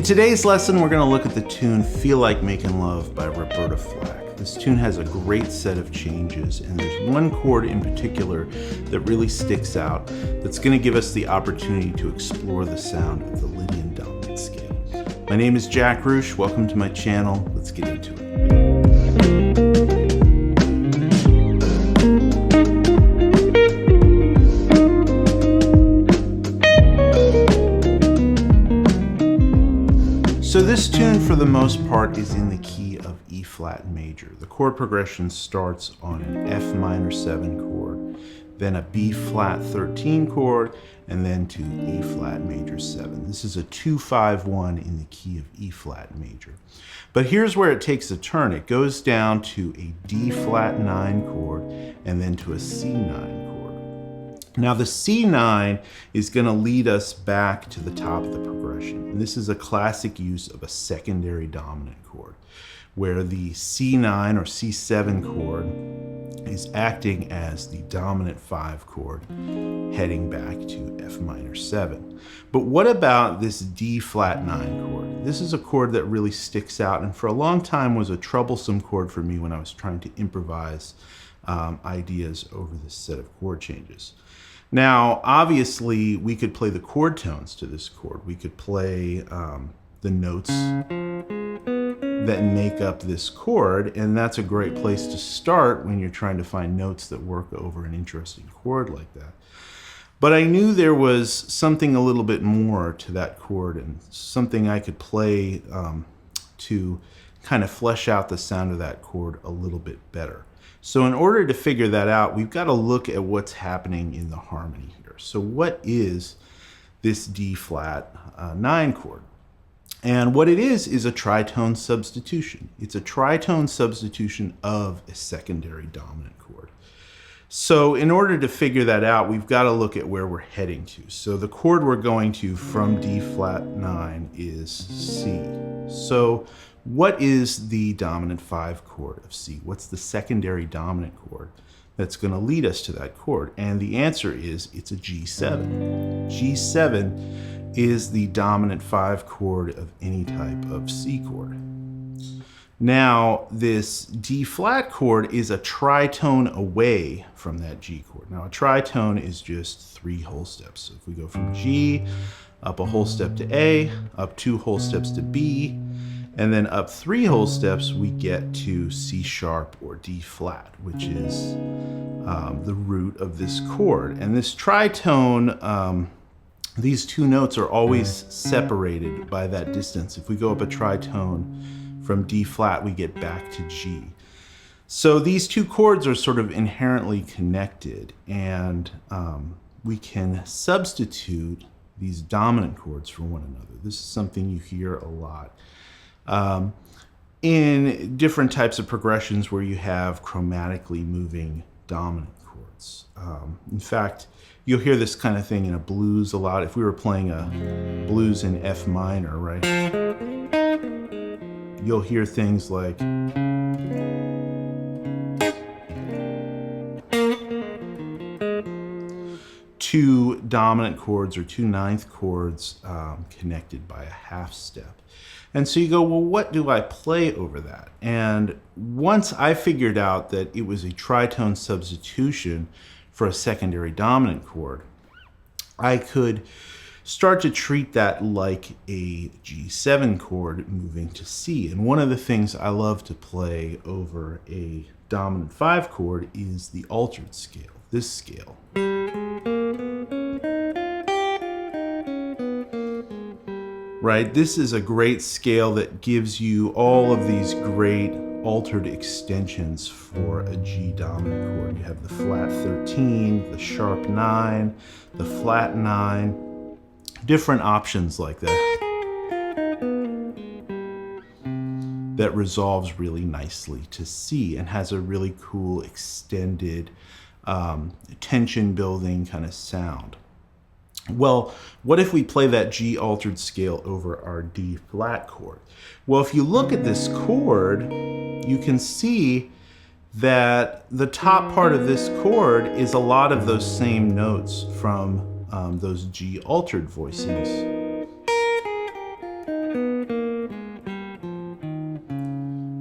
In today's lesson, we're going to look at the tune Feel Like Making Love by Roberta Flack. This tune has a great set of changes, and there's one chord in particular that really sticks out that's going to give us the opportunity to explore the sound of the Lydian dominant scale. My name is Jack Ruch. Welcome to my channel. Let's get into it. So this tune, for the most part, is in the key of E flat major. The chord progression starts on an F minor 7 chord, then a B flat 13 chord, and then to E flat major 7. This is a 2-5-1 in the key of E flat major. But here's where it takes a turn. It goes down to a D flat 9 chord, and then to a C9 chord. Now the C9 is going to lead us back to the top of the progression. And this is a classic use of a secondary dominant chord, where the C9 or C7 chord is acting as the dominant 5 chord, heading back to F minor 7. But what about this D flat 9 chord? This is a chord that really sticks out, and for a long time was a troublesome chord for me when I was trying to improvise ideas over this set of chord changes. Now, obviously, we could play the chord tones to this chord. We could play the notes that make up this chord, and that's a great place to start when you're trying to find notes that work over an interesting chord like that. But I knew there was something a little bit more to that chord, and something I could play to kind of flesh out the sound of that chord a little bit better. So in order to figure that out, we've got to look at what's happening in the harmony here. So what is this D flat 9 chord? And what it is a tritone substitution. It's a tritone substitution of a secondary dominant chord. So in order to figure that out, we've got to look at where we're heading to. So the chord we're going to from D flat 9 is C. So what is the dominant 5 chord of C? What's the secondary dominant chord that's going to lead us to that chord? And the answer is it's a G7. G7 is the dominant 5 chord of any type of C chord. Now, this D flat chord is a tritone away from that G chord. Now, a tritone is just 3 whole steps. So if we go from G, up a whole step to A, up 2 whole steps to B, and then up 3 whole steps, we get to C sharp or D flat, which is the root of this chord. And this tritone, these 2 notes are always separated by that distance. If we go up a tritone from D flat, we get back to G. So these 2 chords are sort of inherently connected, and we can substitute these dominant chords for one another. This is something you hear a lot in different types of progressions where you have chromatically moving dominant chords. In fact, you'll hear this kind of thing in a blues a lot. If we were playing a blues in F minor, right, you'll hear things like two dominant chords or 2 9th chords connected by a half step. And so you go, well, what do I play over that? And once I figured out that it was a tritone substitution for a secondary dominant chord, I could start to treat that like a G7 chord moving to C. And one of the things I love to play over a dominant 5 chord is the altered scale, this scale. Right, this is a great scale that gives you all of these great altered extensions for a G dominant chord. You have the flat 13, the sharp 9, the flat 9, different options like that that resolves really nicely to C and has a really cool extended tension building kind of sound. Well, what if we play that G altered scale over our D flat chord? Well, if you look at this chord, you can see that the top part of this chord is a lot of those same notes from those G altered voicings.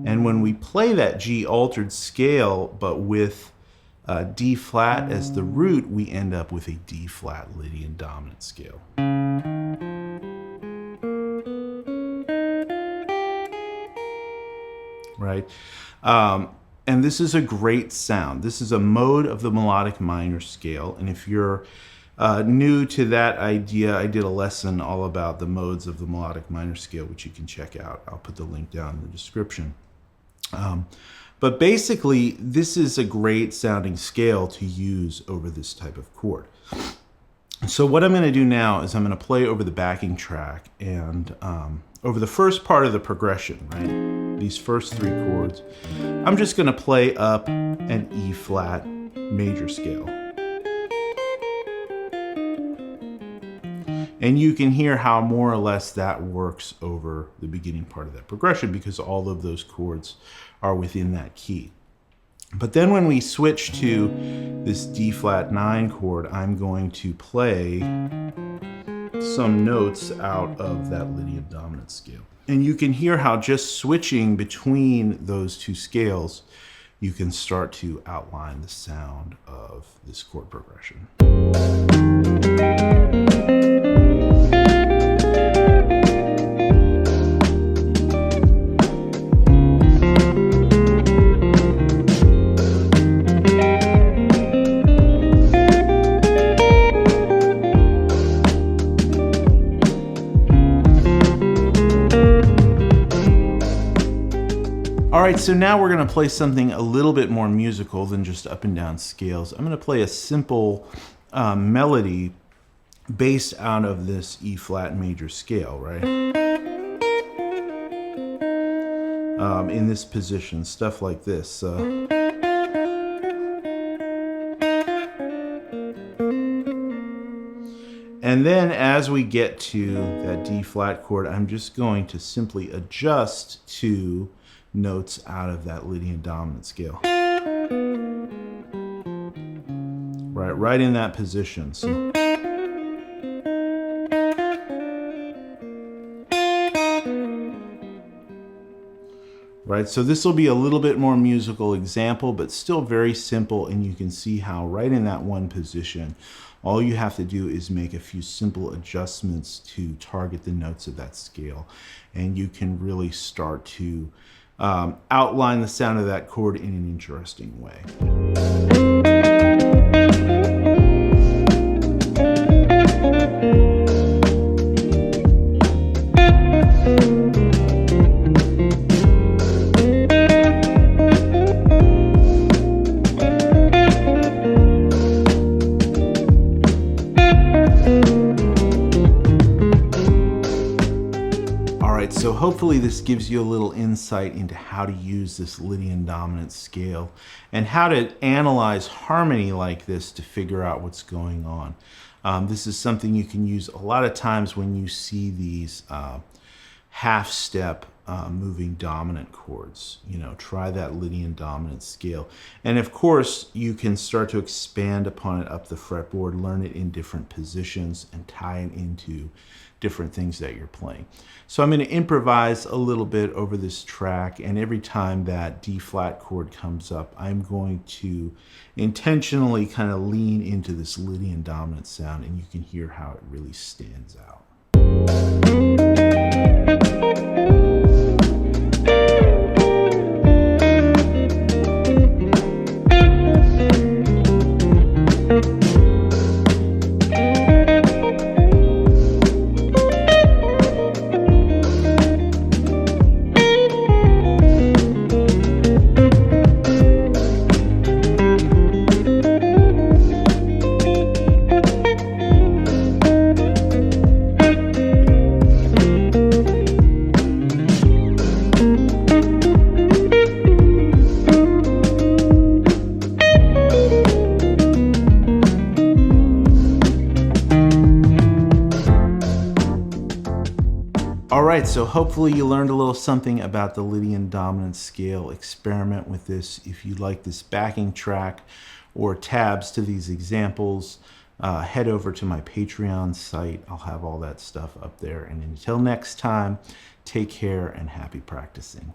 And when we play that G altered scale, but with D flat as the root, we end up with a D flat Lydian dominant scale. Right? And this is a great sound. This is a mode of the melodic minor scale. And if you're new to that idea, I did a lesson all about the modes of the melodic minor scale, which you can check out. I'll put the link down in the description. But basically, this is a great sounding scale to use over this type of chord. So what I'm going to do now is I'm going to play over the backing track and over the first part of the progression, right? These first 3 chords, I'm just going to play up an E flat major scale. And you can hear how more or less that works over the beginning part of that progression because all of those chords are within that key. But then when we switch to this D flat 9 chord, I'm going to play some notes out of that Lydian dominant scale. And you can hear how just switching between those 2 scales, you can start to outline the sound of this chord progression. All right, so now we're going to play something a little bit more musical than just up and down scales. I'm going to play a simple melody based out of this E flat major scale, right? In this position, stuff like this. And then as we get to that D flat chord, I'm just going to simply adjust to notes out of that Lydian dominant scale. Right in that position. So. Right, so this will be a little bit more musical example, but still very simple, and you can see how right in that one position, all you have to do is make a few simple adjustments to target the notes of that scale, and you can really start to outline the sound of that chord in an interesting way. So hopefully this gives you a little insight into how to use this Lydian dominant scale and how to analyze harmony like this to figure out what's going on. This is something you can use a lot of times when you see these half-step moving dominant chords. You know, try that Lydian dominant scale. And of course, you can start to expand upon it up the fretboard, learn it in different positions, and tie it into different things that you're playing. So I'm going to improvise a little bit over this track, and every time that D flat chord comes up, I'm going to intentionally kind of lean into this Lydian dominant sound, and you can hear how it really stands out. Alright, so hopefully you learned a little something about the Lydian dominant scale. Experiment with this. If you like this backing track or tabs to these examples, head over to my Patreon site. I'll have all that stuff up there. And until next time, take care and happy practicing.